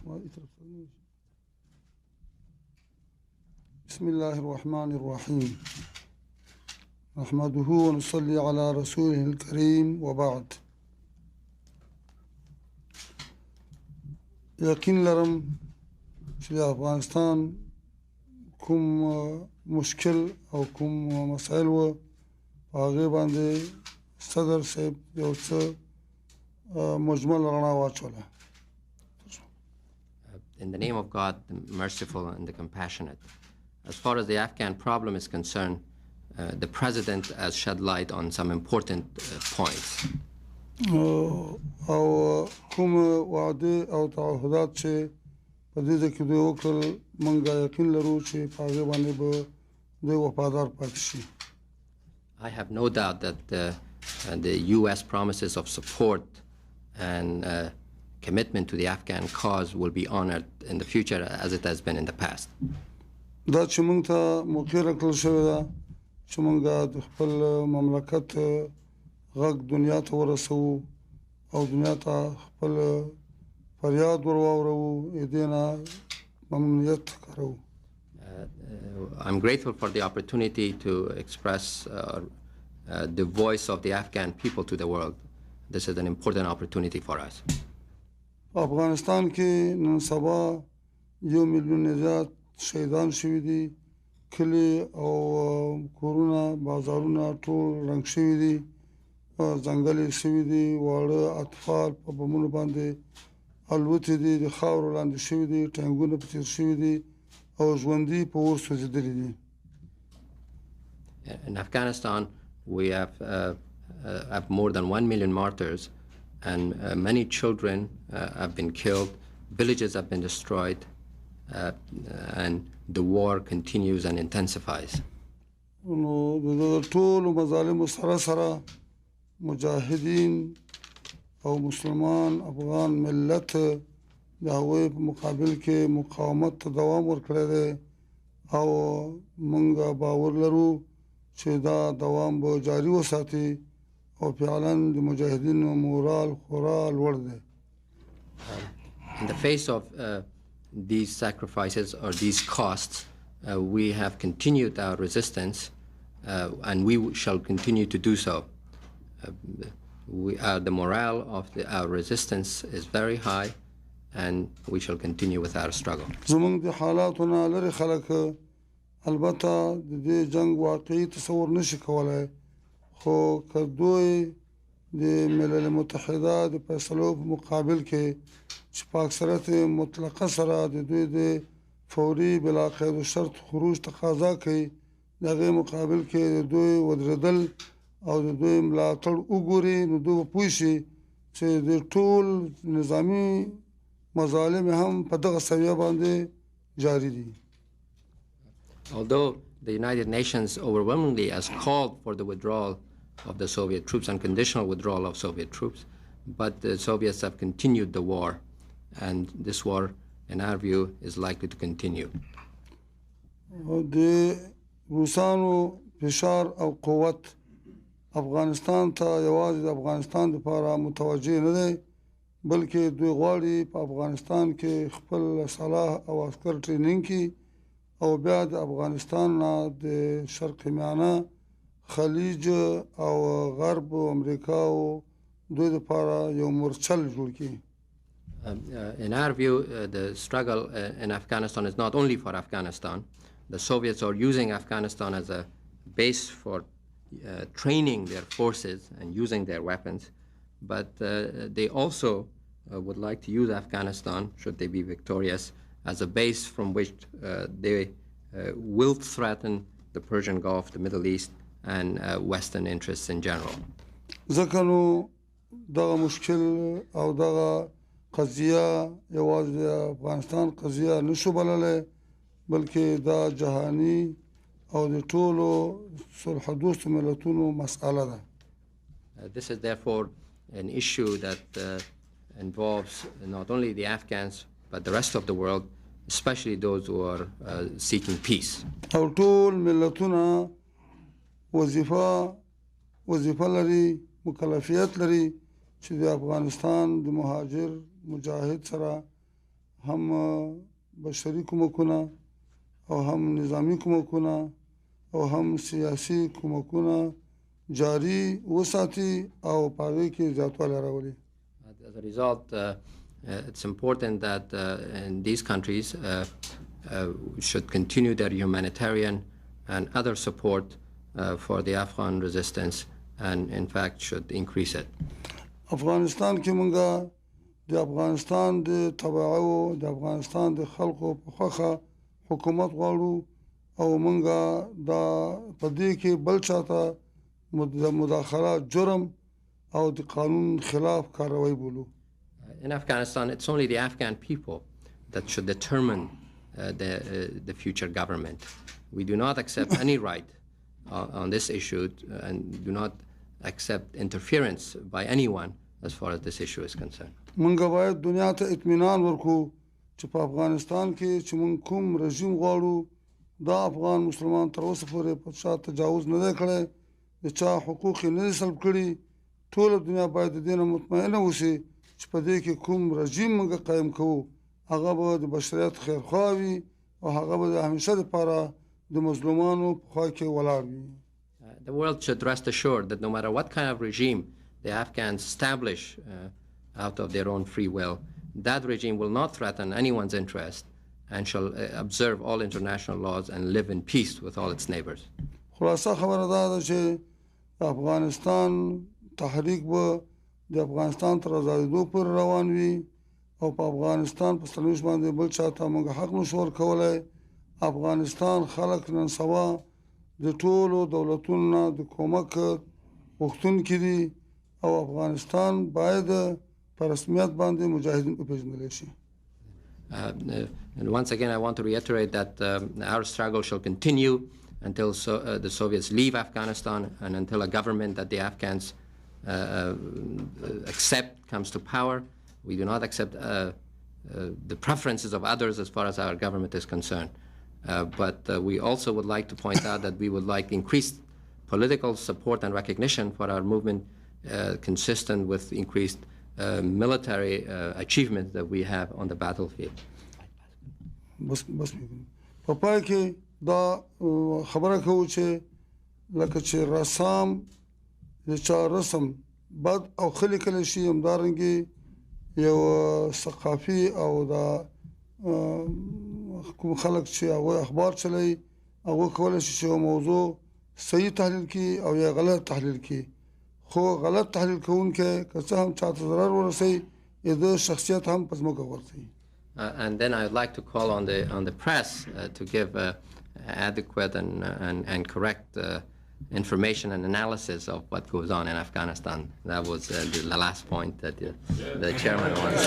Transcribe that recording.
بسم الله الرحمن الرحيم نحمده ونصلي على رسوله الكريم وبعد يقين لرم في افغانستان کوم مشکل او کوم مسائل و هغه باندې صدر صاحب یو څه مجمل رڼا واچوله. In the name of God, the merciful and the compassionate. As far as the Afghan problem is concerned, the President has shed light on some important points. او کوم وعده او تعهدات چې په دې کې دوی وکړل موږ یقین لرو چې په هغه باندې به دوی وفادار پاتې شي. I have no doubt that the U.S. promises of support and commitment to the Afghan cause will be honored in the future as it has been in the past. دا چې موږ ته موقع راکړل شوې ده چې موږ د خپل مملکت غږ دنیا ته ورسوو او دنیا ته خپل فریاد ور واورو دې نه ممنونیت ښکاروو. I'm grateful for the opportunity to express the voice of the Afghan people to the world. This is an important opportunity for us. افغانستان کې نن سبا 1 میلیون زیات شهیدان شوي دي کلی او کورونه بازارونه ټول رنګ شوي دي ځنګل شوي دي واړه اطفال په بمونو باندې الوتې دي د خاورو لاندې شوي دي ټانګونه په تیر شوي دي او ژوندي په اور سوځېدلي دي. In Afghanistan, we have more than 1 million martyrs, and many children have been killed, villages have been destroyed, and the war continues and intensifies. نو د ټولو مظالمو سره سره مجاهدین او مسلمان افغان ملت د هغوی په مقابل کې مقاومت ته دوام ورکړی دی او موږ باور لرو چې دا دوام به جاري وساتي او فعلا د مجاهدینو مورال خورا لوړ دی. In the face of these sacrifices or these costs, we have continued our resistance and we shall continue to do so. The morale of our resistance is very high and we shall continue with our struggle. زمونږ د حالاتونه لري خلک البته د دې جنگ واقعي تصور نشي کولای خو که دوی د ملل متحده د فیصلو په مقابل کې چې په اکثریت مطلقه سره د دوی د فوري بلا قید و شرط خروج تقاضا کوي د هغې مقابل کې د دوی ودرېدل او د دوی ملاتړ وګوري نو دوی به پوه شي چې د ټول نظامي مظالم هم په دغه سویه باندې جاری دي. Although the United Nations overwhelmingly has called for the withdrawal of the Soviet troops, unconditional withdrawal of Soviet troops, but the Soviets have continued the war, and this war, in our view, is likely to continue. د روسانو فشار او قوت افغانستان ته یوازې د افغانستان لپاره متوجه نه دی بلکې دوی غواړي په افغانستان کې خپل صلاح او عسکر ټریننګ کړي او بیا د افغانستان نه د شرق میانه خلیج او غرب امریکا او دوی لپاره یو مورچل جوړ کړي. In our view, the struggle in Afghanistan is not only for Afghanistan. The Soviets are using Afghanistan as a base for training their forces and using their weapons, but they also would like to use Afghanistan, should they be victorious, as a base from which they will threaten the Persian Gulf, the Middle East, and Western interests in general. ځکه نو دغه مشکل او دغه قضیه یوازې د افغانستان قضیه نشو بللی بلکې دا جهاني او د ټولو صلح دوستو ملتونو مسئله ده. This is therefore an issue that involves not only the Afghans but the rest of the world, especially those who are seeking peace. او ټول ملتونه وظیفه لري مکلفیت لري چې د افغانستان د مهاجر مجاهد سره هم بشري کومکونه او هم نظامی کومکونه او هم سیاسي کومکونه جاری وساتي او پاره کې زیاتوالی راولي. As a result, it's important that in these countries should continue their humanitarian and other support for the Afghan resistance, and in fact should increase it. افغانستان کې مونږه د افغانستان د تبعو د افغانستان د خلکو په خوخه حکومت غواړو او مونږه دا په دې کې بل چاته مداخله جرم او د قانون خلاف کاروایی بولو. In Afghanistan, it's only the Afghan people that should determine the future government. We do not accept any right on this issue and do not accept interference by anyone as far as this issue is concerned. مونږ باید دنیا ته اطمینان ورکو چې په افغانستان کې چې مونږ کوم رژیم غواړو دا افغان مسلمان تر اوسه پورې په چا تجاوز نه دی کړی د چا حقوق نه دي سلب کړي ټوله دنیا باید د دې نه مطمئنه اوسي چې په دې کې کوم رژیم مونږ قایم کوو هغه به د بشریت خیرخواه وي او هغه به د همیشه دپاره د مظلومانو په خوا کې ولاړ وي. The world should rest assured that no matter what kind of regime the Afghans establish out of their own free will, that regime will not threaten anyone's interest and shall observe all international laws and live in peace with all its neighbors. خلاصه خبره دا ده چې افغانستان تحریک به د افغانستان تر آزادېدو پورې روان وي او په افغانستان په سرنوشت باندې بل چاته موږ حق نشو ورکولی. افغانستان خلک نن سبا د ټولو دولتونو نه د کومک غوښتونکي دي او افغانستان باید په رسمیت باندې مجاهدین وپېژندلی شي. And once again, I want to reiterate that our struggle shall continue until the Soviets leave Afghanistan and until a government that the Afghans accept comes to power. We do not accept the preferences of others as far as our government is concerned. But we also would like to point out that we would like increased political support and recognition for our movement consistent with increased military achievements that we have on the battlefield. بس په پای کې دا خبره کوو چې لکه چې رسام د چا رسم بد او ښه لیکلی شي همدارنګې یو ثقافي او دا کوم خلک چې هغوی اخبار چلوي هغوی کولی شي چې یو موضوع صحیح تحلیل کړي او یا غلط تحلیل کړي خو غلط تحلیل کوونکی که څه هم چاته ضرر ورسوي د شخصیت هم په ځمکه غورځوي. And then I would like to call on the press to give adequate and correct information and analysis of what goes on in Afghanistan. That was the last point that the chairman wants.